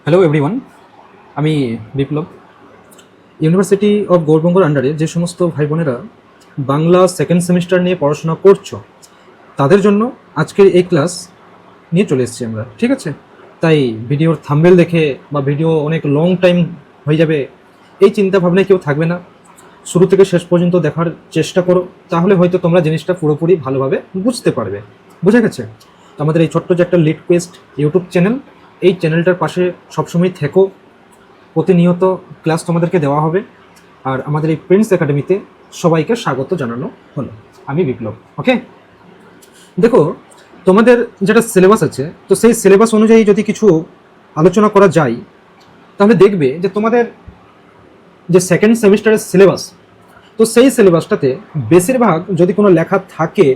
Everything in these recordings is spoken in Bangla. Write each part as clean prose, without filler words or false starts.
হ্যালো এভরিওয়ান, আমি বিপ্লব। ইউনিভার্সিটি অফ গৌড়বঙ্গর আন্ডারে যে সমস্ত ভাই বোনেরা বাংলা সেকেন্ড সেমিস্টার নিয়ে পড়াশোনা করছো, তাদের জন্য আজকের এই ক্লাস নিয়ে চলে এসেছি আমরা। ঠিক আছে, তাই ভিডিওর থাম্বনেল দেখে বা ভিডিও অনেক লং টাইম হয়ে যাবে এই চিন্তা ভাবনায় কেউ থাকবে না। শুরু থেকে শেষ পর্যন্ত দেখার চেষ্টা করো, তাহলে হয়তো তোমরা জিনিসটা পুরোপুরি ভালোভাবে বুঝতে পারবে। বুঝে গেছে? তো আমাদের এই ছোট্ট যে একটা লিড কোয়েস্ট ইউটিউব চ্যানেল, এই চ্যানেলটার পাশে সবসময় থেকো। প্রতিনিয়ত ক্লাস তোমাদেরকে দেওয়া হবে। আর আমাদের এই প্রিন্স একাডেমিতে সবাইকে স্বাগত জানানো হলো। আমি বিপ্লব। ওকে, দেখো, তোমাদের যেটা সিলেবাস আছে, তো সেই সিলেবাস অনুযায়ী যদি কিছু আলোচনা করা যায়, তাহলে দেখবে যে তোমাদের যে সেকেন্ড সেমিস্টারের সিলেবাস, তো সেই সিলেবাসটাতে বেশিরভাগ যদি কোনো লেখা থাকে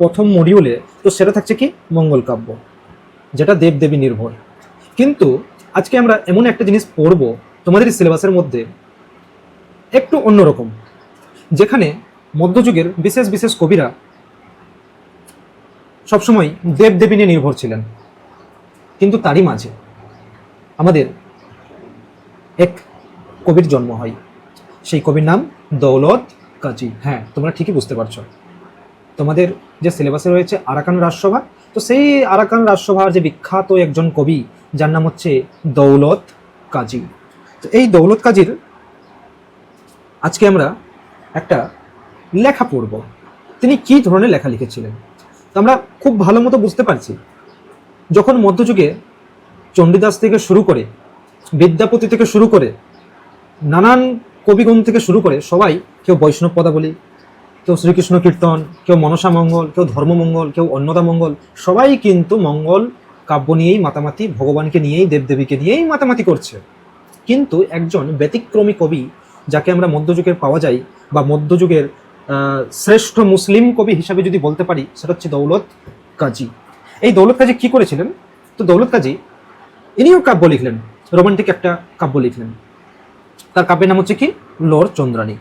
প্রথম মডিউলে, তো সেটা থাকছে কি মঙ্গল কাব্য, যেটা দেবদেবী নির্ভর। কিন্তু আজকে আমরা এমন একটা জিনিস পড়ব তোমাদের সিলেবাসের মধ্যে একটু অন্যরকম, যেখানে মধ্যযুগের বিশেষ বিশেষ কবিরা সবসময় দেবদেবী নিয়ে নির্ভর ছিলেন, কিন্তু তারই মাঝে আমাদের এক কবির জন্ম হয়। সেই কবির নাম দৌলত কাজী। হ্যাঁ, তোমরা ঠিকই বুঝতে পারছো। তোমাদের যে সিলেবাসে রয়েছে আরাকান রাজসভা, তো সেই আরাকান রাজসভার যে বিখ্যাত একজন কবি, যার নাম হচ্ছে দৌলত কাজী। তো এই দৌলত কাজীর আজকে আমরা একটা লেখা পড়ব। তিনি কি ধরনের লেখা লিখেছিলেন, তো আমরা খুব ভালো মতো বুঝতে পারছি। যখন মধ্যযুগে চণ্ডীদাস থেকে শুরু করে, বিদ্যাপতি থেকে শুরু করে, নানান কবিগণ থেকে শুরু করে সবাই, কেউ বৈষ্ণব পদাবলী, কেউ শ্রীকৃষ্ণ কীর্তন, কেউ মনসা মঙ্গল, কেউ ধর্মমঙ্গল, কেউ অন্নদা মঙ্গল, সবাই কিন্তু মঙ্গল কাব্য নিয়েই মাতামাতি, ভগবানকে নিয়েই, দেবদেবীকে নিয়েই মাতামাতি করছে। কিন্তু একজন ব্যতিক্রমী কবি যাকে আমরা মধ্যযুগের পাওয়া যায়, বা মধ্যযুগের শ্রেষ্ঠ মুসলিম কবি হিসাবে যদি বলতে পারি, সেটা হচ্ছে দৌলত কাজী। এই দৌলত কাজী কি করেছিলেন? তো দৌলত কাজী ইনিও কাব্য লিখলেন, রোমান্টিক একটা কাব্য লিখলেন। তার কাব্যের নাম হচ্ছে কি লোর চন্দ্রানী।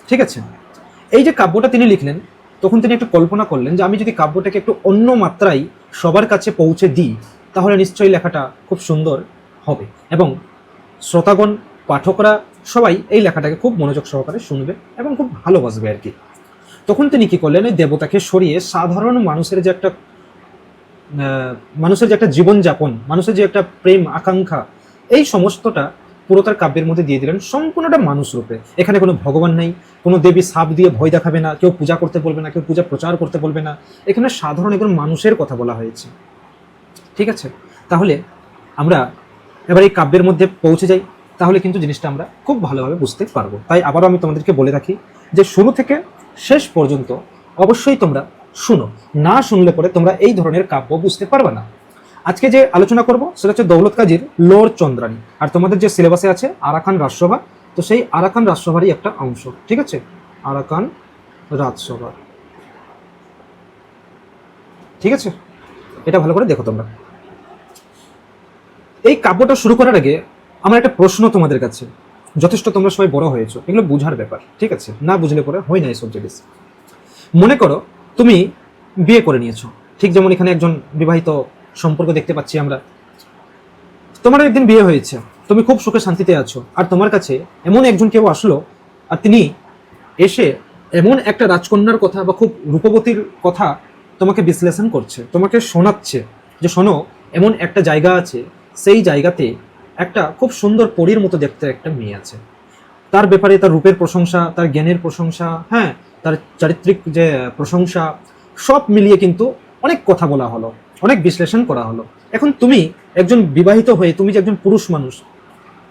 ঠিক আছে, এই যে কাব্যটা তিনি লিখলেন, তখন তিনি একটু কল্পনা করলেন যে আমি যদি কাব্যটাকে একটু অন্য মাত্রায় সবার কাছে পৌঁছে দিই, তাহলে নিশ্চয়ই লেখাটা খুব সুন্দর হবে এবং শ্রোতাগণ, পাঠকরা সবাই এই লেখাটাকে খুব মনোযোগ সহকারে শুনবে এবং খুব ভালোবাসবে আর কি। তখন তিনি কি করলেন, ওই দেবতাকে সরিয়ে সাধারণ মানুষের যে একটা জীবনযাপন, মানুষের যে একটা প্রেম আকাঙ্ক্ষা, এই সমস্তটা পুরো তার কাব্যের মধ্যে দিয়ে দিলেন সম্পূর্ণটা মানুষ রূপে। এখানে কোনো ভগবান নেই, কোনো দেবী সাপ দিয়ে ভয় দেখাবে না, কেউ পূজা করতে বলবে না, কেউ পূজা প্রচার করতে বলবে না। এখানে সাধারণ একজন মানুষের কথা বলা হয়েছে। ঠিক আছে, তাহলে আমরা এবার এই কাব্যের মধ্যে পৌঁছে যাই, তাহলে কিন্তু জিনিসটা আমরা খুব ভালোভাবে বুঝতে পারবো। তাই আবারও আমি তোমাদেরকে বলে রাখি যে শুরু থেকে শেষ পর্যন্ত অবশ্যই তোমরা শুনো, না শুনলে পরে তোমরা এই ধরনের কাব্য বুঝতে পারবে না। আজকে যে আলোচনা করব সেটা হচ্ছে দৌলত কাজীর লোর চন্দ্রানী। আর তোমাদের যে সিলেবাসে আছে আরাকান রাজসভা, তো সেই আরাকান রাজসভারই একটা অংশ। ঠিক আছে, আরাকান রাজসভা। ঠিক আছে, এটা ভালো করে দেখো তোমরা। এই কাব্যটা শুরু করার আগে আমার একটা প্রশ্ন তোমাদের কাছে। যথেষ্ট তোমরা সবাই বড় হয়েছো, এগুলো বুঝার ব্যাপার। ঠিক আছে, না বুঝলে পরে হয় না এইসব জিনিস। মনে করো তুমি বিয়ে করে নিয়েছো, ঠিক যেমন এখানে একজন বিবাহিত সম্পর্ক দেখতে পাচ্ছি আমরা। তোমার একদিন বিয়ে হয়েছে, তুমি খুব সুখে শান্তিতে আছো, আর তোমার কাছে এমন একজন কেউ আসলো, আর তিনি এসে এমন একটা রাজকন্যার কথা বা খুব রূপবতীর কথা তোমাকে বিশ্লেষণ করছে, তোমাকে শোনাচ্ছে যে শোনো, এমন একটা জায়গা আছে, সেই জায়গাতে একটা খুব সুন্দর পরীর মতো দেখতে একটা মেয়ে আছে। তার ব্যাপারে তার রূপের প্রশংসা, তার জ্ঞানের প্রশংসা, হ্যাঁ, তার চারিত্রিক যে প্রশংসা, সব মিলিয়ে কিন্তু অনেক কথা বলা হলো, অনেক বিশ্লেষণ করা হলো। এখন তুমি একজন বিবাহিত হয়ে, তুমি যে একজন পুরুষ মানুষ,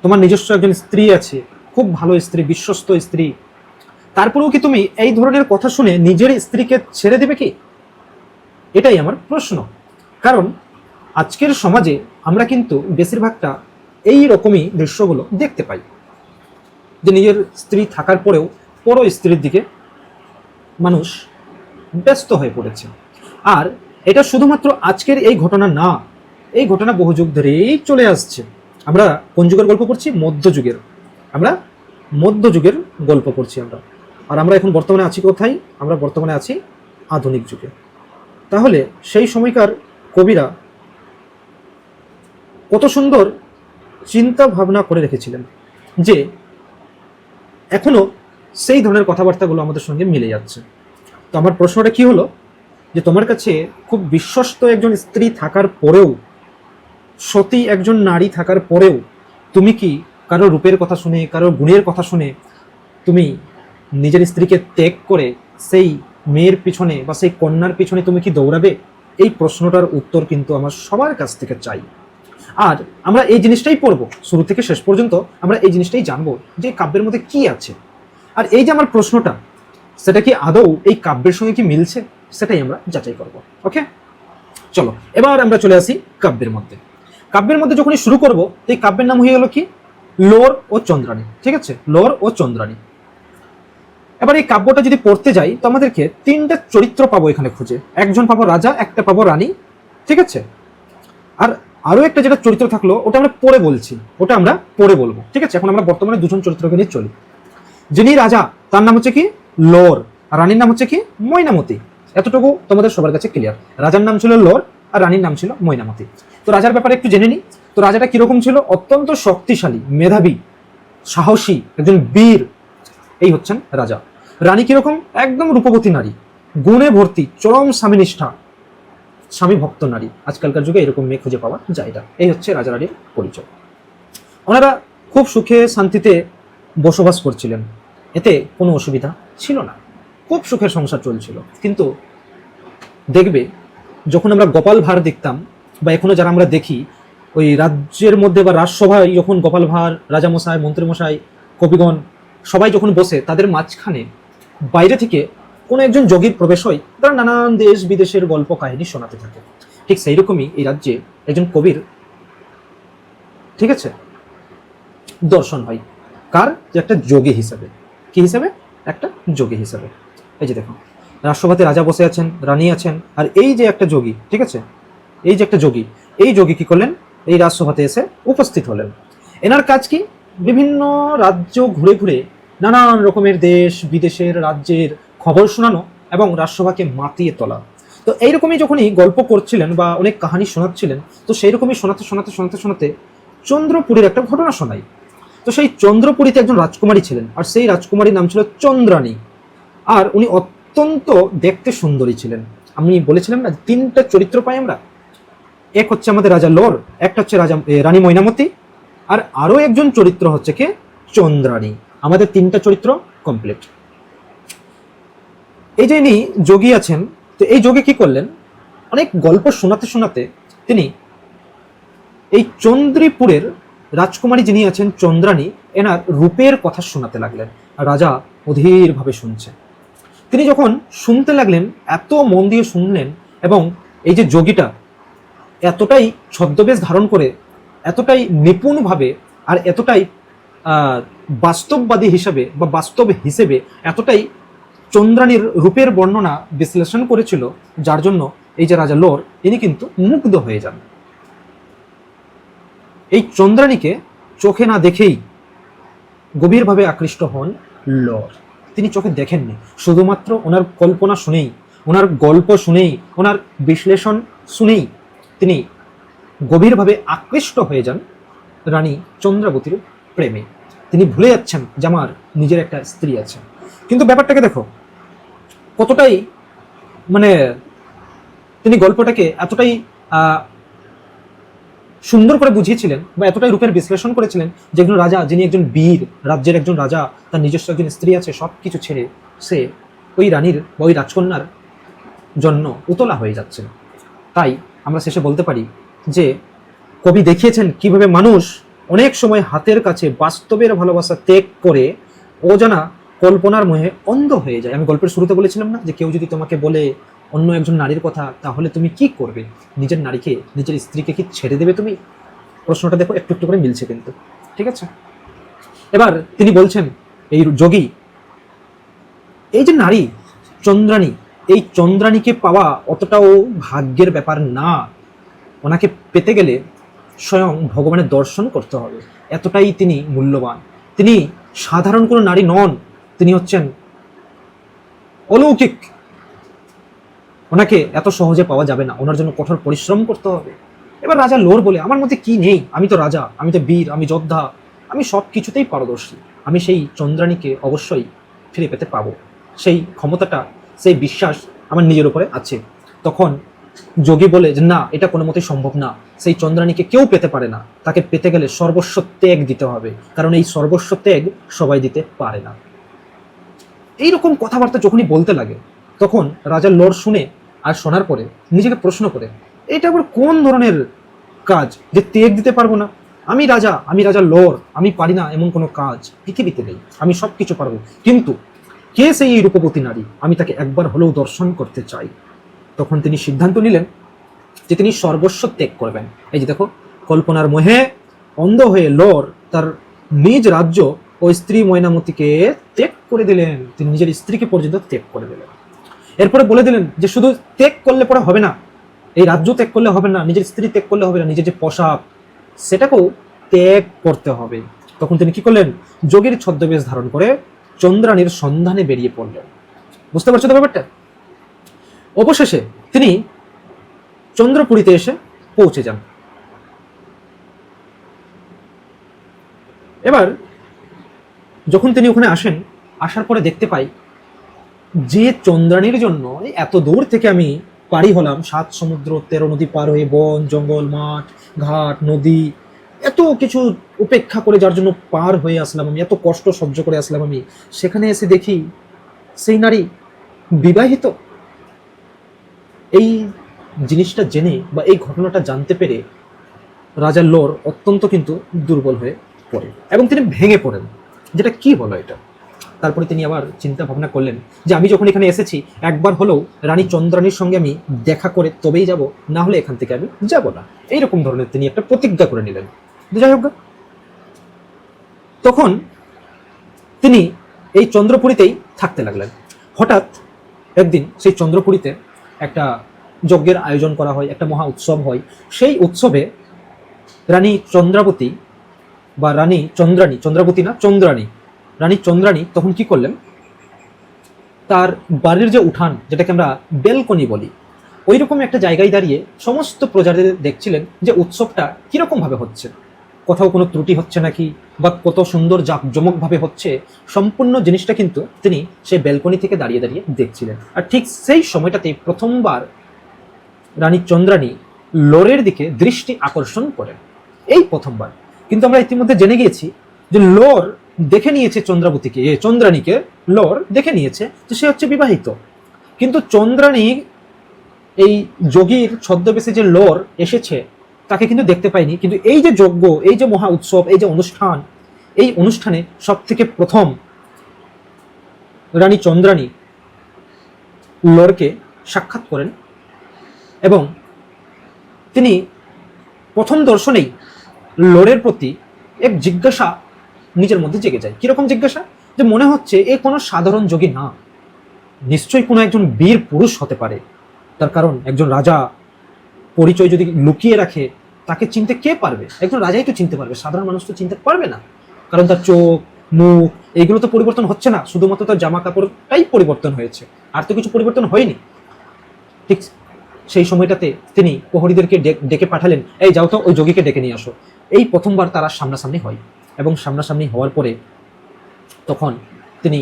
তোমার নিজস্ব একজন স্ত্রী আছে, খুব ভালো স্ত্রী, বিশ্বস্ত স্ত্রী, তারপরেও কি তুমি এই ধরনের কথা শুনে নিজের স্ত্রীকে ছেড়ে দেবে কি? এটাই আমার প্রশ্ন। কারণ আজকের সমাজে আমরা কিন্তু বেশিরভাগটা এই রকমই দৃশ্যগুলো দেখতে পাই, যে নিজের স্ত্রী থাকার পরেও পর স্ত্রীর দিকে মানুষ ব্যস্ত হয়ে পড়েছে। আর এটা শুধুমাত্র আজকের এই ঘটনা না, এই ঘটনা বহু যুগ ধরেই চলে আসছে। আমরা কোন যুগের গল্প পড়ছি? মধ্যযুগের। আমরা মধ্যযুগের গল্প পড়ছি আমরা। আর আমরা এখন বর্তমানে আছি কোথায়? আমরা বর্তমানে আছি আধুনিক যুগে। তাহলে সেই সময়কার কবিরা কত সুন্দর চিন্তা ভাবনা করে রেখেছিলেন যে এখনো সেই ধরনের কথাবার্তাগুলো আমাদের সঙ্গে মিলে যাচ্ছে। তো আমার প্রশ্নটা কি হলো, যে তোমার কাছে খুব বিশ্বস্ত একজন স্ত্রী থাকার পরেও, সতী একজন নারী থাকার পরেও, তুমি কি কারো রূপের কথা শুনে, কারো গুণের কথা শুনে তুমি নিজের স্ত্রীকে ত্যাগ করে সেই মেয়ের পিছনে বা সেই কন্যার পিছনে তুমি কি দৌড়াবে? এই প্রশ্নটার উত্তর কিন্তু আমার সবার কাছ থেকে চাই। আর আমরা এই জিনিসটাই পড়বো, শুরু থেকে শেষ পর্যন্ত আমরা এই জিনিসটাই জানবো যে কাব্যের মধ্যে কি আছে। আর এই যে আমার প্রশ্নটা, সেটা কি আদৌ এই কাব্যের সঙ্গে কি মিলছে, সেটাই আমরা যাচাই করব। ওকে, চলো এবার আমরা চলে আসি কাব্যের মধ্যে। কাব্যের মধ্যে যখনই শুরু করব, এই কাব্যের নাম হয়ে গেল কি, লোর ও চন্দ্রাণী। ঠিক আছে, লোর ও চন্দ্রাণী। এবার এই কাব্যটা যদি পড়তে যাই, তো আমাদেরকে তিনটা চরিত্র পাবো এখানে খুঁজে। একজন পাবো রাজা, একটা পাবো রানী, ঠিক আছে, আর আরো একটা যেটা চরিত্র থাকলো ওটা আমরা পরে বলছি, ওটা আমরা পরে বলবো। ঠিক আছে, এখন আমরা বর্তমানে দুজন চরিত্রকে নিয়ে চলি। যিনি রাজা তার নাম হচ্ছে কি লোর, আর রানীর নাম হচ্ছে কি ময়নামতি। এতটুকু তোমাদের সবার কাছে ক্লিয়ার। রাজার নাম ছিল লোর আর রানীর নাম ছিল ময়নামতি। তো রাজার ব্যাপারে একটু জেনে নিই। তো রাজাটা কিরকম ছিল? অত্যন্ত শক্তিশালী, মেধাবী, সাহসী, একজন বীর, এই হচ্ছেন রাজা। রানী কিরকম? একদম রূপবতী নারী, গুণে ভর্তি, চরম স্বামীনিষ্ঠা, স্বামী ভক্ত নারী। আজকালকার যুগে এরকম মেয়ে খুঁজে পাওয়া যায় না। এই হচ্ছে রাজা রানীর পরিচয়। ওনারা খুব সুখে শান্তিতে বসবাস করছিলেন, এতে কোনো অসুবিধা ছিল না, খুব সুখের সংসার চলছিল। কিন্তু দেখবে, যখন আমরা গোপাল ভাঁড় দেখতাম, বা এখনো যারা আমরা দেখি, ওই রাজ্যের মধ্যে বা রাজসভায় যখন গোপাল ভাঁড়, রাজামশাই, মন্ত্রীমশাই, কবিগণ সবাই যখন বসে, তাদের মাঝখানে বাইরে থেকে কোনো একজন যোগীর প্রবেশ হয়, তারা নানান দেশ বিদেশের গল্প কাহিনী শোনাতে থাকে। ঠিক সেই রকমই এই রাজ্যে একজন কবির, ঠিক আছে, দর্শন হয়। কার? যে একটা যোগী হিসাবে। কি হিসাবে? একটা যোগী হিসাবে। এই যে দেখো, রাষ্ট্রপতি রাজা বসে আছেন, রানী আছেন, আর এই যে একটা যোগী, ঠিক আছে, এই যে একটা যোগী, এই যোগী কি করলেন? এই রাজসভাতে এসে উপস্থিত হলেন। এনার কাজ কি? বিভিন্ন রাজ্য ঘুরে ঘুরে নানান রকমের দেশ বিদেশের রাজ্যের খবর শোনানো এবং রাজসভাকে মাতিয়ে তোলা। তো এইরকমই যখনই গল্প করছিলেন বা অনেক কাহিনী শোনাচ্ছিলেন, তো সেই রকমই শোনাতে শোনাতে শোনাতে শোনাতে চন্দ্রপুরীর একটা ঘটনা শোনাই। তো সেই চন্দ্রপুরীতে একজন রাজকুমারী ছিলেন, আর সেই রাজকুমারীর নাম ছিল চন্দ্রাণী। আর উনি অত্যন্ত দেখতে সুন্দরী ছিলেন। আমি বলেছিলাম না, তিনটা চরিত্র পাই আমরা। এক হচ্ছে আমাদের রাজা লোর, একটা হচ্ছে রানী ময়নামতি, আর আরো একজন চরিত্র হচ্ছে কে, চন্দ্রাণী। আমাদের তিনটা চরিত্র কমপ্লিট। এই যে ইনি যোগী আছেন, তো এই যোগী কি করলেন? অনেক গল্প শোনাতে শোনাতে তিনি এই চন্দ্রীপুরের রাজকুমারী যিনি আছেন চন্দ্রাণী, এনার রূপের কথা শোনাতে লাগলেন। রাজা অধীর ভাবে শুনছেন। তিনি যখন শুনতে লাগলেন, এত মন দিয়ে শুনলেন, এবং এই যে যোগীটা এতটাই ছদ্মবেশ ধারণ করে, এতটাই নিপুণভাবে, আর এতটাই বাস্তববাদী হিসাবে বা বাস্তব হিসেবে এতটাই চন্দ্রাণীর রূপের বর্ণনা বিশ্লেষণ করেছিল, যার জন্য এই যে রাজা লোর, ইনি কিন্তু মুগ্ধ হয়ে যান। এই চন্দ্রাণীকে চোখে না দেখেই গভীরভাবে আকৃষ্ট হন লোর। তিনি চোখে দেখেননি, শুধুমাত্র ওনার কল্পনা শুনেই, ওনার গল্প শুনেই, ওনার বিশ্লেষণ শুনেই তিনি গভীরভাবে আকৃষ্ট হয়ে যান রানী চন্দ্রাবতীর প্রেমে। তিনি ভুলে যাচ্ছেন যে আমার নিজের একটা স্ত্রী আছে। কিন্তু ব্যাপারটাকে দেখো, কতটাই মানে তিনি গল্পটাকে এতটাই সুন্দর করে বুঝিয়েছিলেন, বা এতটাই রূপের বিশ্লেষণ করেছিলেন, যে একজন রাজা, যিনি একজন বীর, রাজ্যের একজন রাজা, তার নিজস্ব একজন স্ত্রী আছে, সব কিছু ছেড়ে সে ওই রানীর বা ওই রাজকন্যার জন্য উতলা হয়ে যাচ্ছেন। তাই আমরা শেষে বলতে পারি যে কবি দেখিয়েছেন কিভাবে মানুষ অনেক সময় হাতের কাছে বাস্তবের ভালোবাসা ত্যাগ করে অজানা কল্পনার মোহে অন্ধ হয়ে যায়। আমি গল্পের শুরুতে বলেছিলাম না, যে কেউ যদি তোমাকে বলে অন্য একজন নারীর কথা, তাহলে তুমি কি করবে? নিজের নারীকে, নিজের স্ত্রীকে কি ছেড়ে দেবে তুমি? প্রশ্নটা দেখো, একটু একটু করে মিলছে কিন্তু, ঠিক আছে। এবার তিনি বলছেন, এই যোগী, এই যে নারী চন্দ্রাণী, এই চন্দ্রাণীকে পাওয়া অতটাও ভাগ্যের ব্যাপার না। ওনাকে পেতে গেলে স্বয়ং ভগবানের দর্শন করতে হবে, এতটাই তিনি মূল্যবান। তিনি সাধারণ কোনো নারী নন, তিনি হচ্ছেন অলৌকিক। ওনাকে এত সহজে পাওয়া যাবে না, ওনার জন্য কঠোর পরিশ্রম করতে হবে। এবার রাজা লোর বলে, আমার মধ্যে কি নেই, আমি তো রাজা, আমি তো বীর, আমি যোদ্ধা, আমি সব কিছুতেই পারদর্শী, আমি সেই চন্দ্রাণীকে অবশ্যই ফিরে পেতে পাবো, সেই ক্ষমতাটা, সেই বিশ্বাস আমার নিজের উপরে আছে। তখন যোগী বলে যে না, এটা কোনো মতেই সম্ভব না, সেই চন্দ্রাণীকে কেউ পেতে পারে না, তাকে পেতে গেলে সর্বস্ব ত্যাগ দিতে হবে, কারণ এই সর্বস্ব ত্যাগ সবাই দিতে পারে না। এইরকম কথাবার্তা যখনই বলতে লাগে, তখন রাজা লোর শুনে আর শোনার পরে নিজেকে প্রশ্ন করে, এটা আবার কোন ধরনের কাজ যে ত্যাগ দিতে পারবো না? আমি রাজা লোর, আমি পারি না এমন কোনো কাজ পৃথিবীতে নেই, আমি সব কিছু পারবো, কিন্তু কে সেই রূপবতী নারী, আমি তাকে একবার হলেও দর্শন করতে চাই। তখন তিনি সিদ্ধান্ত নিলেন যে তিনি সর্বস্ব ত্যাগ করবেন। এই যে দেখো, কল্পনার মোহে অন্ধ হয়ে লোর তার নিজ রাজ্য ও স্ত্রী ময়নামতীকে ত্যাগ করে দিলেন, তিনি নিজের স্ত্রীকে পর্যন্ত ত্যাগ করে দিলেন। এরপরে বলে দিলেন যে শুধু ত্যাগ করলে পরে হবে না, এই রাজ্য ত্যাগ করলে হবে না, নিজের স্ত্রী ত্যাগ করলে হবে না, নিজের যে পোশাক সেটাকেও ত্যাগ করতে হবে। তখন তিনি কি করলেন, যোগীর ছদ্মবেশ ধারণ করে চন্দ্রাণীর সন্ধানে বেরিয়ে পড়লেন। বুঝতে পারছো তো ব্যাপারটা? অবশেষে তিনি চন্দ্রপুরীতে এসে পৌঁছে যান। এবার যখন তিনি ওখানে আসেন, আসার পরে দেখতে পাই যে চন্দ্রাণীর জন্য এত দূর থেকে আমি পাড়ি হলাম, 7 সমুদ্র 13 নদী পার হয়ে, বন জঙ্গল মাঠ ঘাট নদী এত কিছু উপেক্ষা করে যার জন্য পার হয়ে আসলাম আমি, এত কষ্ট সহ্য করে আসলাম আমি, সেখানে এসে দেখি সেই নারী বিবাহিত। এই জিনিসটা জেনে বা এই ঘটনাটা জানতে পেরে রাজা লোর অত্যন্ত কিন্তু দুর্বল হয়ে পড়ে এবং তিনি ভেঙে পড়েন, যেটা কি হলো এটা। তারপরে তিনি আবার চিন্তা ভাবনা করলেন যে আমি যখন এখানে এসেছি, একবার হলেও রানী চন্দ্রাণীর সঙ্গে আমি দেখা করে তবেই যাব, না হলে এখান থেকে আমি যাব না, এইরকম ধরনের তিনি একটা প্রতিজ্ঞা করে নিলেন। যাই হোক, তখন তিনি এই চন্দ্রপুরীতেই থাকতে লাগলেন। হঠাৎ একদিন সেই চন্দ্রপুরীতে একটা যজ্ঞের আয়োজন করা হয়, একটা মহা উৎসব হয়। সেই উৎসবে রানী চন্দ্রাবতী বা রানী চন্দ্রাণী, চন্দ্রাবতী না চন্দ্রাণী, রানী চন্দ্রাণী তখন কি করলেন, তার বাড়ির যে উঠান, যেটাকে আমরা বেলকনি বলি, ওই রকম একটা জায়গায় দাঁড়িয়ে সমস্ত প্রজাদের দেখছিলেন যে উৎসবটা কিরকম ভাবে হচ্ছে, কোথাও কোনো ত্রুটি হচ্ছে নাকি, বা কত সুন্দর জাঁকজমকভাবে হচ্ছে, সম্পূর্ণ জিনিসটা কিন্তু তিনি সেই বেলকনি থেকে দাঁড়িয়ে দাঁড়িয়ে দেখছিলেন। আর ঠিক সেই সময়টাতেই প্রথমবার রানী চন্দ্রাণী লোরের দিকে দৃষ্টি আকর্ষণ করেন, এই প্রথমবার। কিন্তু আমরা ইতিমধ্যে জেনে গিয়েছি যে লোর দেখে নিয়েছে চন্দ্রাবতীকে, চন্দ্রাণীকে লোর দেখে নিয়েছে যে সে হচ্ছে বিবাহিত, কিন্তু চন্দ্রাণী এই যোগীর ছদ্মবেশে যে লোর এসেছে তাকে কিন্তু দেখতে পাইনি। কিন্তু এই যে যজ্ঞ, এই যে মহা উৎসব, এই যে অনুষ্ঠান, এই অনুষ্ঠানে সব থেকে প্রথম রানী চন্দ্রাণী লোরকে সাক্ষাৎ করেন এবং তিনি প্রথম দর্শনেই লোরের প্রতি এক জিজ্ঞাসা নিজের মধ্যে জেগে যায়। কিরকম জিজ্ঞাসা? যে মনে হচ্ছে এ কোনো সাধারণ যোগী না, নিশ্চয়ই কোনো একজন বীর পুরুষ হতে পারে। তার কারণ একজন রাজা পরিচয় যদি লুকিয়ে রাখে, তাকে চিনতে কে পারবে? একজন রাজাই তো চিনতে পারবে, সাধারণ মানুষ তো চিনতে পারবে না, কারণ তার চোখ মুখ এইগুলো তো পরিবর্তন হচ্ছে না, শুধুমাত্র তার জামা কাপড়টাই পরিবর্তন হয়েছে, আর তো কিছু পরিবর্তন হয়নি। ঠিক সেই সময়টাতে তিনি প্রহরীদেরকে ডেকে পাঠালেন, এই যাও তো ওই যোগীকে ডেকে নিয়ে আসো। এই প্রথমবার তারা সামনাসামনি হয় এবং সামনাসামনি হওয়ার পরে তখন তিনি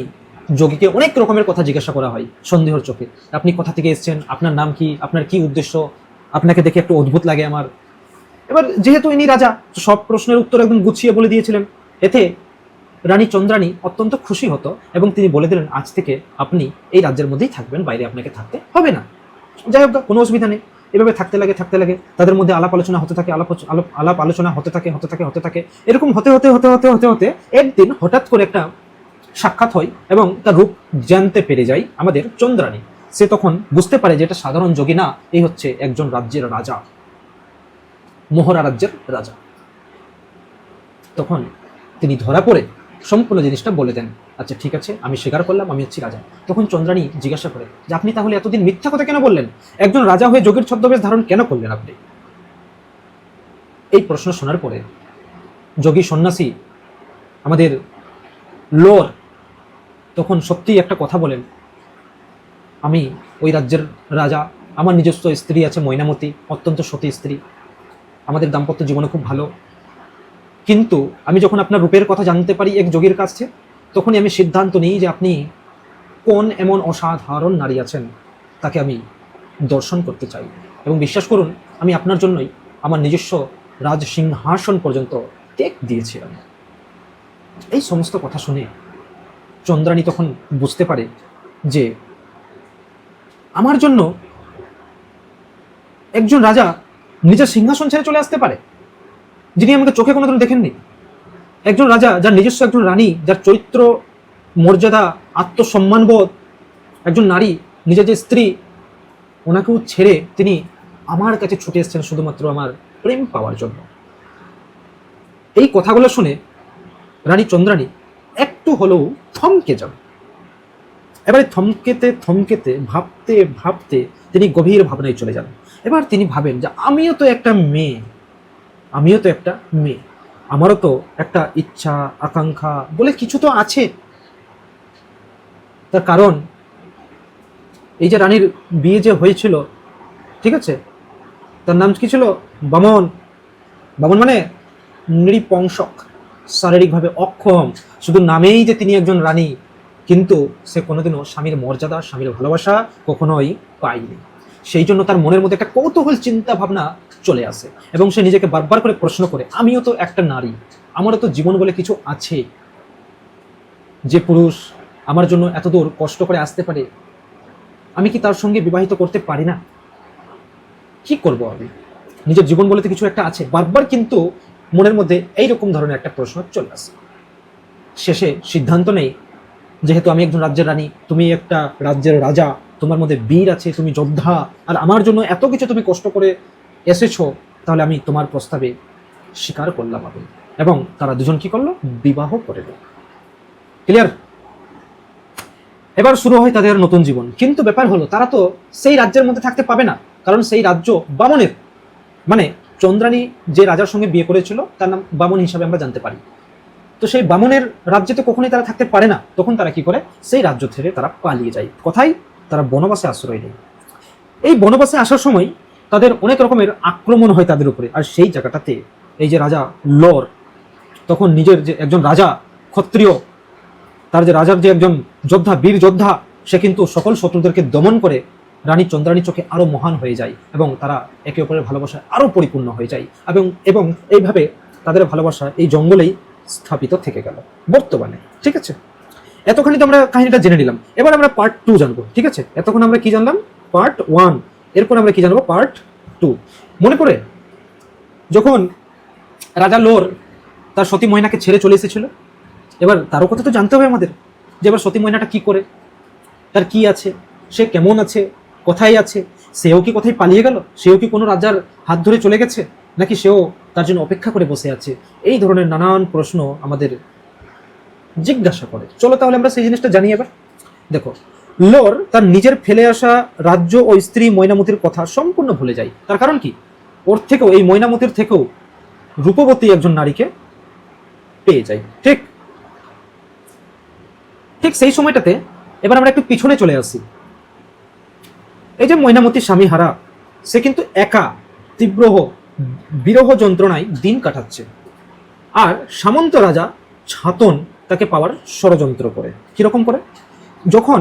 যোগীকে অনেক রকমের কথা জিজ্ঞাসা করা হয় সন্দেহের চোখে, আপনি কোথা থেকে এসেছেন, আপনার নাম কি, আপনার কি উদ্দেশ্য, আপনাকে দেখে একটু অদ্ভুত লাগে আমার। এবার যেহেতু ইনি রাজা, সব প্রশ্নের উত্তর একদম গুছিয়ে বলে দিয়েছিলেন। এতে রানী চন্দ্রাণী অত্যন্ত খুশি হতো এবং তিনি বলে দিলেন, আজ থেকে আপনি এই রাজ্যের মধ্যেই থাকবেন, বাইরে আপনাকে থাকতে হবে না। যাই হোক, কোনো অসুবিধা নেই। এভাবে থাকতে লাগে তাদের মধ্যে আলাপ আলোচনা হতে থাকে, আলাপ আলোচনা হতে থাকে। এরকম হতে হতে একদিন হঠাৎ করে একটা সাক্ষাৎ হয় এবং তার রূপ জানতে পেরে যায় আমাদের চন্দ্রাণী। সে তখন বুঝতে পারে যে এটা সাধারণ যোগী না, এই হচ্ছে একজন রাজ্যের রাজা, মোহরা রাজ্যের রাজা। তখন তিনি ধরা পড়ে সম্পূর্ণ জিনিসটা বলে দেন, আচ্ছা ঠিক আছে, আমি স্বীকার করলাম, আমি হচ্ছি রাজা। তখন চন্দ্রাণী জিজ্ঞাসা করে যে আপনি তাহলে এতদিন মিথ্যা কথা কেন বললেন, একজন রাজা হয়ে যোগীর ছদ্মবেশ ধারণ কেন করলেন আপনি? এই প্রশ্ন শোনার পরে যোগী সন্ন্যাসী আমাদের লোর তখন সত্যিই একটা কথা বলেন, আমি ওই রাজ্যের রাজা, আমার নিজস্ব স্ত্রী আছে ময়নামতি, অত্যন্ত সতী স্ত্রী, আমাদের দাম্পত্য জীবনে খুব ভালো। কিন্তু আমি যখন আপনার রূপের কথা জানতে পারি এক যোগীর কাছে, তখনই আমি সিদ্ধান্ত নিই যে আপনি কোন এমন অসাধারণ নারী আছেন, তাকে আমি দর্শন করতে চাই। এবং বিশ্বাস করুন, আমি আপনার জন্যই আমার নিজস্ব রাজসিংহাসন পর্যন্ত ত্যাগ দিয়েছিলাম। এই সমস্ত কথা শুনে চন্দ্রাণী তখন বুঝতে পারে যে আমার জন্য একজন রাজা নিজের সিংহাসন ছেড়ে চলে আসতে পারে, যিনি আমাকে চোখে কোনোদিন দেখেননি। একজন রাজা, যার নিজস্ব একজন রানী, যার চরিত্র, মর্যাদা, আত্মসম্মানবোধ, একজন নারী, নিজের যে স্ত্রী, ওনাকেও ছেড়ে তিনি আমার কাছে ছুটে এসেছেন শুধুমাত্র আমার প্রেম পাওয়ার জন্য। এই কথাগুলো শুনে রানী চন্দ্রাণী একটু হলেও থমকে যান। এবারে থমকেতে থমকেতে, ভাবতে ভাবতে তিনি গভীর ভাবনায় চলে যান। এবার তিনি ভাবেন যে আমিও তো একটা মেয়ে, আমারও তো একটা ইচ্ছা, আকাঙ্ক্ষা বলে কিছু তো আছে। তার কারণ এই যে রানীর বিয়ে যে হয়েছিল, ঠিক আছে, তার নাম কি ছিল? বামন। বামন মানে নৃপংসক, শারীরিকভাবে অক্ষম। শুধু নামেই যে তিনি একজন রানী, কিন্তু সে কোনোদিনও স্বামীর মর্যাদা, স্বামীর ভালোবাসা কখনোই পায়নি। সেই জন্য তার মনের মধ্যে একটা কৌতূহল চিন্তা ভাবনা চলে আসে এবং সে নিজেকে বারবার করে প্রশ্ন করে, আমিও তো একটা নারী, আমারও তো জীবন বলে কিছু আছে। যে পুরুষ আমার জন্য এত দূর কষ্ট করে আসতে পারে, আমি কি তার সঙ্গে বিবাহিত করতে পারি না? কি করব আমি? নিজের জীবন বলে তো কিছু একটা আছে। বারবার কিন্তু মনের মধ্যে এইরকম ধরনের একটা প্রশ্ন চলে আসে। শেষে সিদ্ধান্ত নেই, যেহেতু আমি একজন রাজ্যের রানী, তুমি একটা রাজ্যের রাজা, তোমার মধ্যে বীর আছে, তুমি যোদ্ধা, আর আমার জন্য এত কিছু তুমি কষ্ট করে এসেছো, তাহলে আমি তোমার প্রস্তাবে স্বীকার করলাম। আমি এবং তারা দুজন কি করলো? বিবাহ করে দিল। ক্লিয়ার? এবার শুরু হয় তাদের নতুন জীবন। কিন্তু ব্যাপার হলো, তারা তো সেই রাজ্যের মধ্যে থাকতে পাবে না, কারণ সেই রাজ্য বামনের। মানে চন্দ্রাণী যে রাজার সঙ্গে বিয়ে করেছিল তার নাম বামন হিসাবে আমরা জানতে পারি। তো সেই বামনের রাজ্যে তো কখনোই তারা থাকতে পারে না। তখন তারা কি করে? সেই রাজ্য থেকে তারা পালিয়ে যায়। কোথায়? তারা বনবাসে আশ্রয় নেয়। এই বনবাসে আসার সময় তাদের অনেক রকমের আক্রমণ হয় তাদের উপরে। আর সেই জায়গাটাতে এই যে রাজা লর, তখন নিজের যে একজন রাজা, ক্ষত্রিয়, তার যে রাজার যে একজন যোদ্ধা, বীর যোদ্ধা, সে কিন্তু সকল শত্রুদেরকে দমন করে রানী চন্দ্রাণীর চোখে আরো মহান হয়ে যায় এবং তারা একে অপরের ভালোবাসায় আরো পরিপূর্ণ হয়ে যায়। এবং এইভাবে তাদের ভালোবাসা এই জঙ্গলেই স্থাপিত থেকে গেল বর্তমানে। ঠিক আছে, এতখানি তো আমরা কাহিনীটা জেনে নিলাম। এবার আমরা পার্ট 2 জানবো। ঠিক আছে, এতক্ষণ আমরা কি জানলাম? পার্ট 1। এরপর আমরা কি জানবো? পার্ট 2। মনে পড়ে যখন রাজা লোর তার সতী ময়নাকে ছেড়ে চলে এসেছিল, এবার তারও কথা তো জানতে হবে আমাদের, যে এবার সতী ময়নাটা কি করে, তার কি আছে, সে কেমন আছে, কোথায় আছে, সেও কি কোথায় পালিয়ে গেল, সেও কি কোনো রাজার হাত ধরে চলে গেছে, নাকি সেও তার জন্য অপেক্ষা করে বসে আছে? এই ধরনের নানান প্রশ্ন আমাদের জিজ্ঞাসা করে। চলো তাহলে আমরা সেই জিনিসটা জানি। এবার দেখো, লোর তার নিজের ফেলে আসা রাজ্য ও স্ত্রী ময়নামতির কথা সম্পূর্ণ ভুলে যায়। তার কারণ কি? ওর থেকেও, এই ময়নামতির থেকেও রূপবতী একজন নারীকে পেয়ে যায়। ঠিক ঠিক সেই সময়টাতে এবার আমরা একটু পিছনে চলে আসি। এই যে ময়নামতি স্বামী হারা, সে কিন্তু একা তীব্র বিরহ যন্ত্রণায় দিন কাটাচ্ছে। আর সামন্ত রাজা ছাতন তাকে পাওয়ার ষড়যন্ত্র করে। কিরকম করে? যখন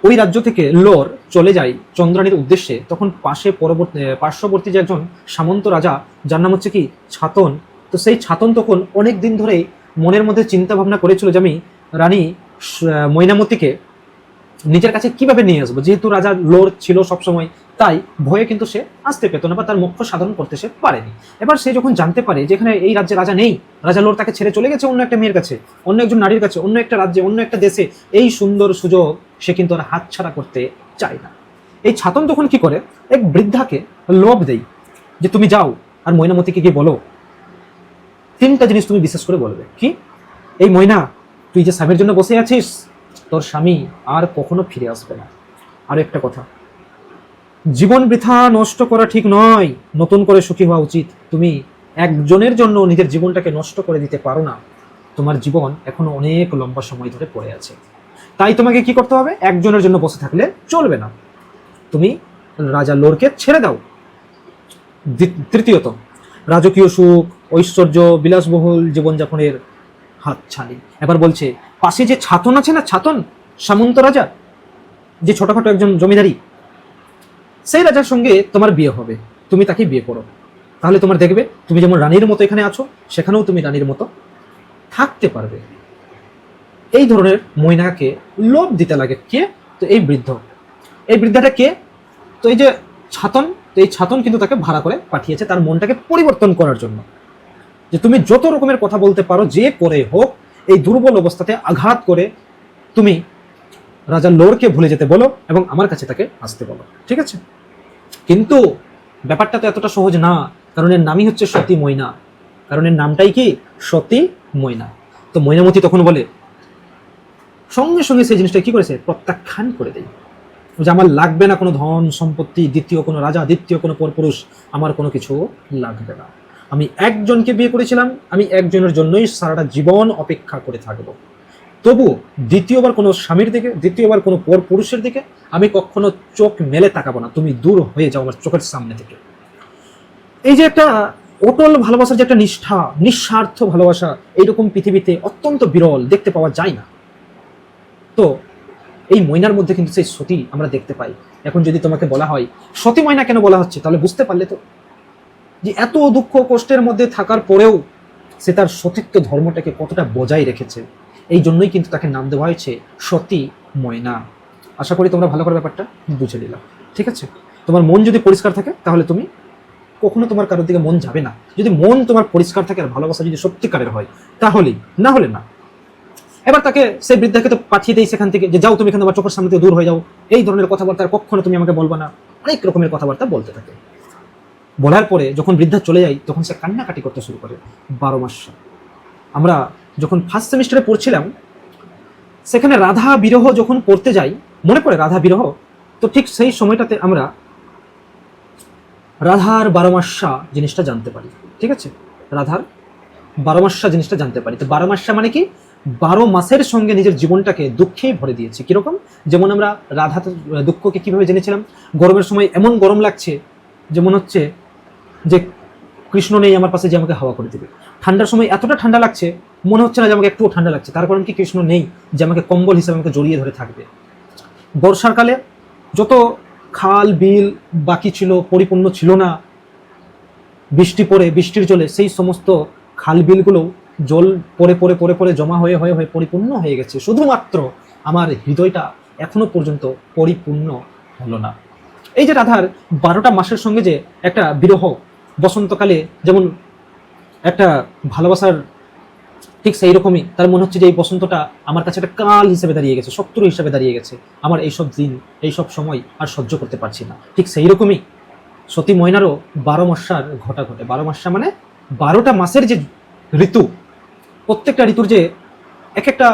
ওই রাজ্য থেকে লোর চলে যায় চন্দ্রাণীর উদ্দেশ্যে, তখন পার্শ্ববর্তী যে একজন সামন্ত রাজা, যার নাম হচ্ছে কি ছাতন, তো সেই ছাতন তখন অনেক দিন ধরেই মনের মধ্যে চিন্তা ভাবনা করেছিল যে আমি রানী ময়নামতিকে নিজের কাছে কিভাবে নিয়ে আসবো। যেহেতু রাজা লোর ছিল সবসময়, তাই ভয়ে কিন্তু সে আসতে পেত না বা তার মুখ্য সাধন করতে সে পারেনি। এবার সে যখন জানতে পারে যে এখানে এই রাজ্যে রাজা নেই, রাজা লোর তাকে ছেড়ে চলে গেছে অন্য একটা মেয়ের কাছে, অন্য একজন নারীর কাছে, অন্য একটা রাজ্যে, অন্য একটা দেশে, এই সুন্দর সুযোগ সে কিন্তু আর হাতছাড়া করতে চায় না। এই ছাতন তখন কি করে? এক বৃদ্ধাকে লোভ দেয় যে তুমি যাও আর ময়নামতিকে গিয়ে বলো 3টা জিনিস তুমি বিশেষ করে বলবে। কি? এই ময়না, তুই যে স্বামীর জন্য বসে আছিস, তোর স্বামী আর কখনো ফিরে আসবে না। আর একটা কথা, জীবন বৃথা নষ্ট করা ঠিক নয়, নতুন করে সুখী হওয়া উচিত। তুমি একজনের জন্য নিজের জীবনটাকে নষ্ট করে দিতে পারো না। তোমার জীবন এখনো অনেক লম্বা সময় ধরে পড়ে আছে। তাই তোমাকে কি করতে হবে? একজনের জন্য বসে থাকলে চলবে না, তুমি রাজা লোরকে ছেড়ে দাও। তৃতীয়ত, রাজকীয় সুখ, ঐশ্বর্য, বিলাসবহুল জীবনযাপনের হাতছানি। এবার বলছে পাশে যে ছাতন আছে না, ছাতন, সামন্ত রাজা, যে ছোটখাটো একজন জমিদারি, সেই রাজার সঙ্গে তোমার বিয়ে হবে, তুমি তাকে বিয়ে করো, তাহলে তোমার দেখবে তুমি যেমন রানীর মতো এখানে আছো, সেখানেও তুমি রানীর মতো থাকতে পারবে। এই ধরনের ময়নাকে লোভ দিতে লাগে কে? তো এই বৃদ্ধ। এই বৃদ্ধাটা কে? তো এই যে ছাতন, তো এই ছাতন কিন্তু তাকে ভাড়া করে পাঠিয়েছে তার মনটাকে পরিবর্তন করার জন্য, যে তুমি যত রকমের কথা বলতে পারো, যে করে হোক এই দুর্বল অবস্থাতে আঘাত করে তুমি রাজা লোরকে ভুলে যেতে বলো এবং আমার কাছে তাকে আসতে বলো, ঠিক আছে? কিন্তু ব্যাপারটা তো এতটা সহজ না, কারণ এর নামই হচ্ছে সতী ময়না, কারণ এর নামটাই কি সতী ময়না। তো ময়নামতি তখন বলে, সঙ্গে সঙ্গে সেই জিনিসটা কি করেছে, প্রত্যাখ্যান করে দেয়, যে আমার লাগবে না কোনো ধন সম্পত্তি, দ্বিতীয় কোনো রাজা, দ্বিতীয় কোনো পরপুরুষ, আমার কোনো কিছু লাগবে না। আমি একজনকে বিয়ে করেছিলাম, আমি একজনের জন্যই সারাটা জীবন অপেক্ষা করে থাকবো। তবু দ্বিতীয়বার কোনো স্বামীর দিকে, দ্বিতীয়বার কোনো পরপুরুষের দিকে আমি কখনো চোখ মেলে তাকাবো না, তুমি দূর হয়ে যাও আমার চোখের সামনে থেকে। এই যে একটা অটল ভালোবাসার যে একটা নিষ্ঠা, নিঃস্বার্থ ভালোবাসা, এইরকম পৃথিবীতে অত্যন্ত বিরল, দেখতে পাওয়া যায় না। তো এই ময়নার মধ্যে কিন্তু সেই সতী আমরা দেখতে পাই। এখন যদি তোমাকে বলা হয় সতী ময়না কেন বলা হচ্ছে, তাহলে বুঝতে পারলে তো যে এত দুঃখ কষ্টের মধ্যে থাকার পরেও সে তার সতীত্ব ধর্মটাকে কতটা বজায় রেখেছে। এই জন্যই কিন্তু তাকে নাম দেওয়া হয়েছে সতী ময়না। আশা করি তোমরা ভালো করে ব্যাপারটা বুঝে নিলাম, ঠিক আছে? তোমার মন যদি পরিষ্কার থাকে তাহলে তুমি কখনো তোমার কারোর দিকে মন যাবে না। যদি মন তোমার পরিষ্কার থাকে আর ভালোবাসা যদি সত্যিকারের হয়, তাহলেই, না হলে না। এবার তাকে, সেই বৃদ্ধাকে তো পাঠিয়ে দেয় সেখান থেকে, যে যাও তুমি এখানে আমার চোখের সামনে থেকে দূর হয়ে যাও, এই ধরনের কথাবার্তা কখনো তুমি আমাকে বলবা না। অনেক রকমের কথাবার্তা বলতে থাকে। বলার পরে যখন বৃদ্ধা চলে যায় তখন সে কান্নাকাটি করতে শুরু করে 12 মাস। আমরা যখন ফার্স্ট সেমিস্টারে পড়ছিলাম, সেখানে রাধা বিরহ যখন পড়তে যাই, মনে পড়ে রাধা বিরহ, তো ঠিক সেই সময়টাতে আমরা রাধার 12 মাসা জিনিসটা জানতে পারি, ঠিক আছে? রাধার 12 মাসা জিনিসটা জানতে পারি। তো 12 মাসা মানে কি? 12 মাসের সঙ্গে নিজের জীবনটাকে দুঃখেই ভরে দিয়েছি। কিরকম? যেমন আমরা রাধা দুঃখকে কিভাবে জেনেছিলাম, গরমের সময় এমন গরম লাগছে যে মনে হচ্ছে যে কৃষ্ণ নেই আমার পাশে যে আমাকে হাওয়া করে দেবে। ঠান্ডার সময় এতটা ঠান্ডা লাগছে, মনে হচ্ছে না যে আমাকে একটুও ঠান্ডা লাগছে, তার কারণ কি কৃষ্ণ নেই যে আমাকে কম্বল হিসেবে আমাকে জড়িয়ে ধরে থাকবে। বর্ষার কালে যত খাল বিল বাকি ছিল, পরিপূর্ণ ছিল না, বৃষ্টি পড়ে, বৃষ্টির জলে সেই সমস্ত খাল বিলগুলো জল পরে পরে পরে পরে জমা হয়ে হয়ে হয়ে পরিপূর্ণ হয়ে গেছে। শুধুমাত্র আমার হৃদয়টা এখনো পর্যন্ত পরিপূর্ণ হলো না। এই যে রাধার 12টা মাসের সঙ্গে যে একটা বিরহ, বসন্তকালে যেমন একটা ভালোবাসার, ঠিক সেই রকমই তার মনে হচ্ছে যে এই বসন্তটা আমার কাছে একটা কাল হিসেবে দাঁড়িয়ে গেছে, শত্রু হিসেবে দাঁড়িয়ে গেছে। আমার এইসব দিন, এইসব সময় আর সহ্য করতে পারছি না। ঠিক সেই রকমই সতী ময়নারও 12 মাসার ঘটা ঘটে। 12 মাসা মানে 12টা মাসের যে ঋতু, প্রত্যেকটা ঋতুর যে এক একটা,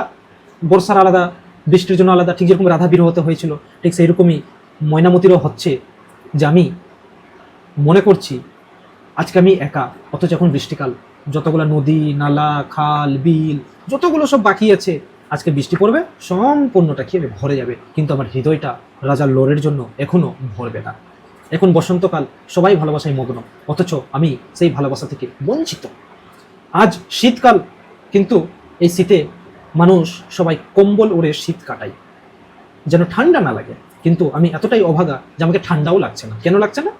বর্ষার আলাদা, বৃষ্টির জন্য আলাদা, ঠিক যেরকম রাধা বিরহ হতে হয়েছিল, ঠিক সেই রকমই ময়নামতিরও হচ্ছে। যে আমি মনে করছি আজকে আমি একা, অথচ এখন বৃষ্টিকাল, যতগুলো নদী নালা খাল বিল যতগুলো সব বাকি আছে, আজকে বৃষ্টি পড়বে, সম্পূর্ণটা কি ভরে যাবে, কিন্তু আমার হৃদয়টা রাজার লোরের জন্য এখনো ভরবে না। এখন বসন্তকাল, সবাই ভালোবাসায় মগ্ন, অথচ আমি সেই ভালোবাসা থেকে বঞ্চিত। আজ শীতকাল, কিন্তু এই শীতে মানুষ সবাই কম্বল ওড়ে শীত কাটায় যেন ঠান্ডা না লাগে, কিন্তু আমি এতটাই অভাগা যে আমাকে ঠান্ডাও লাগছে না। কেন লাগছে না?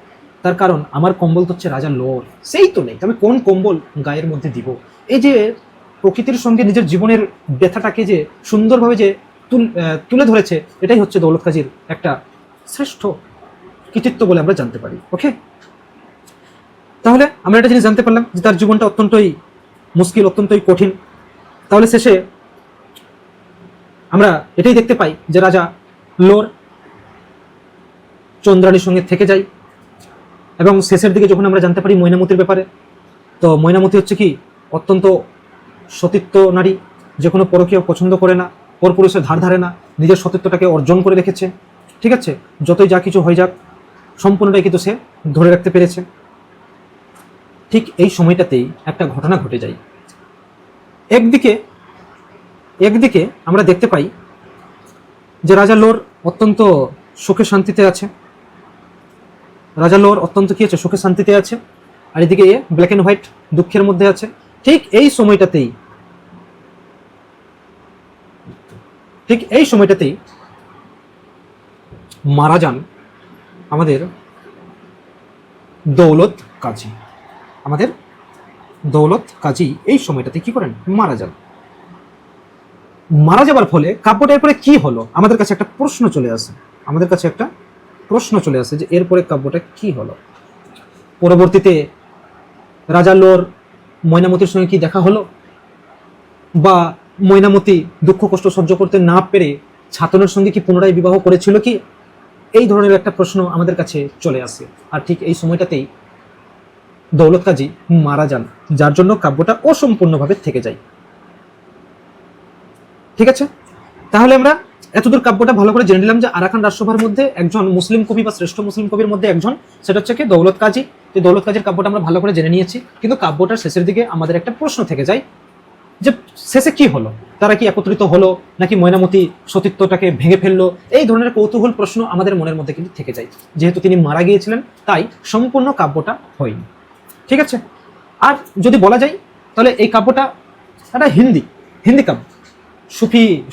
তার কারণ আমার কম্বল তো হচ্ছে রাজার লোর, সেই তো নেই, আমি কোন কম্বল গায়ের মধ্যে দিব? এই যে প্রকৃতির সঙ্গে নিজের জীবনের ব্যথাটাকে যে সুন্দরভাবে যে তুলে ধরেছে, এটাই হচ্ছে দৌলত কাজীর একটা শ্রেষ্ঠ কৃতিত্ব বলে আমরা জানতে পারি। ওকে, তাহলে আমরা একটা জিনিস জানতে পারলাম যে তার জীবনটা অত্যন্তই মুশকিল, অত্যন্তই কঠিন। তাহলে শেষে আমরা এটাই দেখতে পাই যে রাজা লোর চন্দ্রানীর সঙ্গে থেকে যায়, এবং শেষের দিকে যখন আমরা জানতে পারি ময়নামতির ব্যাপারে, তো ময়নামতি হচ্ছে কি অত্যন্ত সতীত্ব নারী, যে কোনো পরকীয় পছন্দ করে না, পরপুরুষের ধার ধারে না, নিজের সতীত্বটাকে অর্জন করে রেখেছে। ঠিক আছে, যতই যা কিছু হয়ে যাক সম্পূর্ণটাই কিন্তু সে ধরে রাখতে পেরেছে। ঠিক এই সময়টাতেই একটা ঘটনা ঘটে যায়। একদিকে আমরা দেখতে পাই যে রাজা লোর অত্যন্ত সুখে শান্তিতে আছে, রাজা লোর অত্যন্ত কি আছে, সুখে শান্তিতে আছে। আর এদিকে এ ব্ল্যাক অ্যান্ড হোয়াইট দুঃখের মধ্যে আছে। ঠিক এই সময়টাতেই মারা যান আমাদের দৌলত কাজী। এই সময়টাতে কি করেন? মারা যান। মারা যাবার ফলে কাব্যটা এরপরে কি হলো? আমাদের কাছে একটা প্রশ্ন চলে আসে যে এরপরে কাব্যটা কি হলো। পরবর্তীতে রাজা লোর ময়নামতির সঙ্গে কি দেখা হলো, বা ময়নামতি দুঃখ কষ্ট সহ্য করতে না পেরে ছাতনের সঙ্গে কি পুনরায় বিবাহ করেছিল কি? এই ধরনের একটা প্রশ্ন আমাদের কাছে চলে আসে। আর ঠিক এই সময়টাতেই দৌলত কাজী মারা যান, যার জন্য কাব্যটা অসম্পূর্ণভাবে থেকে যায়। ঠিক আছে, তাহলে আমরা এতদূর কাব্যটা ভালো করে জেনে নিলাম যে আরাকান রাজসভার মধ্যে একজন মুসলিম কবি বা শ্রেষ্ঠ মুসলিম কবির মধ্যে একজন, সেটা হচ্ছে কি দৌলত কাজী। তো দৌলত কাজীর কাব্যটা আমরা ভালো করে জেনে নিয়েছি, কিন্তু কাব্যটার শেষের দিকে আমাদের একটা প্রশ্ন থেকে যায় যে শেষে কি হলো, তারা কি একত্রিত হলো নাকি ময়নামতি সতীত্বটাকে ভেঙে ফেললো? এই ধরনের কৌতূহল প্রশ্ন আমাদের মনের মধ্যে কিন্তু থেকে যায়। যেহেতু তিনি মারা গিয়েছিলেন তাই সম্পূর্ণ কাব্যটা হয়নি। ঠিক আছে, আর যদি বলা যায় তাহলে এই কাব্যটা একটা হিন্দি কাব্য,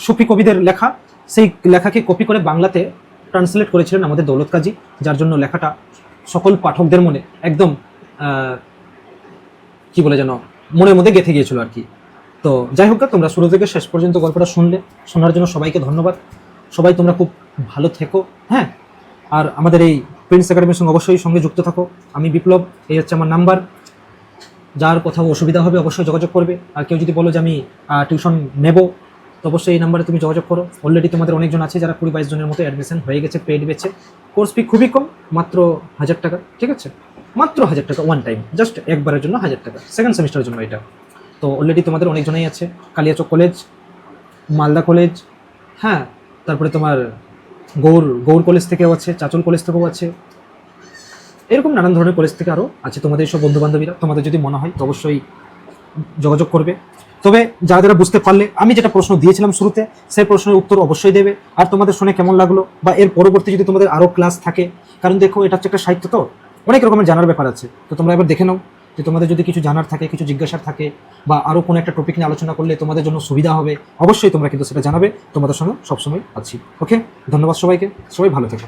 সুফি কবিদের লেখা। সেই লেখাকে কপি করে বাংলাতে ট্রান্সলেট করেছিলেন আমাদের দৌলত কাজী, যার জন্য লেখাটা সকল পাঠকদের মনে একদম কি বলে যেন মনের মধ্যে গেঁথে গিয়েছিল আর কি। তো যাই হোক, তোমরা শুরু থেকে শেষ পর্যন্ত গল্পটা শোনার জন্য সবাইকে ধন্যবাদ। সবাই তোমরা খুব ভালো থেকো, হ্যাঁ। আর আমাদের এই প্রিন্স একাডেমির সঙ্গে অবশ্যই সঙ্গে যুক্ত থাকো। আমি বিপ্লব, এই হচ্ছে আমার নাম্বার। যার কোথাও অসুবিধা হবে অবশ্যই যোগাযোগ করবে। আর কেউ যদি বলো যে আমি টিউশন নেব, তো অবশ্যই এই নাম্বারে তুমি যোগাযোগ করো। অলরেডি তোমাদের অনেকজন আছে যারা 20-22 জনের মতো অ্যাডমিশন হয়ে গেছে, পেড বেচে। কোর্স ফি খুবই কম, মাত্র 1000 টাকা। ঠিক আছে, মাত্র 1000 টাকা, ওয়ান টাইম, জাস্ট একবারের জন্য 1000 টাকা, সেকেন্ড সেমিস্টারের জন্য এটা। তো অলরেডি তোমাদের অনেকজনই আছে, কালিয়াচক কলেজ, মালদা কলেজ, হ্যাঁ, তারপরে তোমার গৌর কলেজ থেকেও আছে, চাচল কলেজ থেকেও আছে, এরকম নানান ধরনের কলেজ থেকে আরও আছে তোমাদের সব বন্ধুবান্ধবীরা। তোমাদের যদি মনে হয় তো অবশ্যই যোগাযোগ করবে। তবে যারা যারা বুঝতে পারলে, আমি যেটা প্রশ্ন দিয়েছিলাম শুরুতে, সেই প্রশ্নের উত্তর অবশ্যই দেবে। আর তোমাদের শুনে কেমন লাগলো, বা এর পরবর্তী যদি তোমাদের আরও ক্লাস থাকে, কারণ দেখো এটা হচ্ছে একটা সাহিত্য, তো অনেক রকমের জানার ব্যাপার আছে। তো তোমরা এবার দেখে নাও যে তোমাদের যদি কিছু জানার থাকে, কিছু জিজ্ঞাসার থাকে, বা আরও কোনো একটা টপিক নিয়ে আলোচনা করলে তোমাদের জন্য সুবিধা হবে, অবশ্যই তোমরা কিন্তু সেটা জানাবে। তোমাদের সঙ্গে সবসময় আছি। ওকে, ধন্যবাদ সবাইকে, সবাই ভালো থেকো।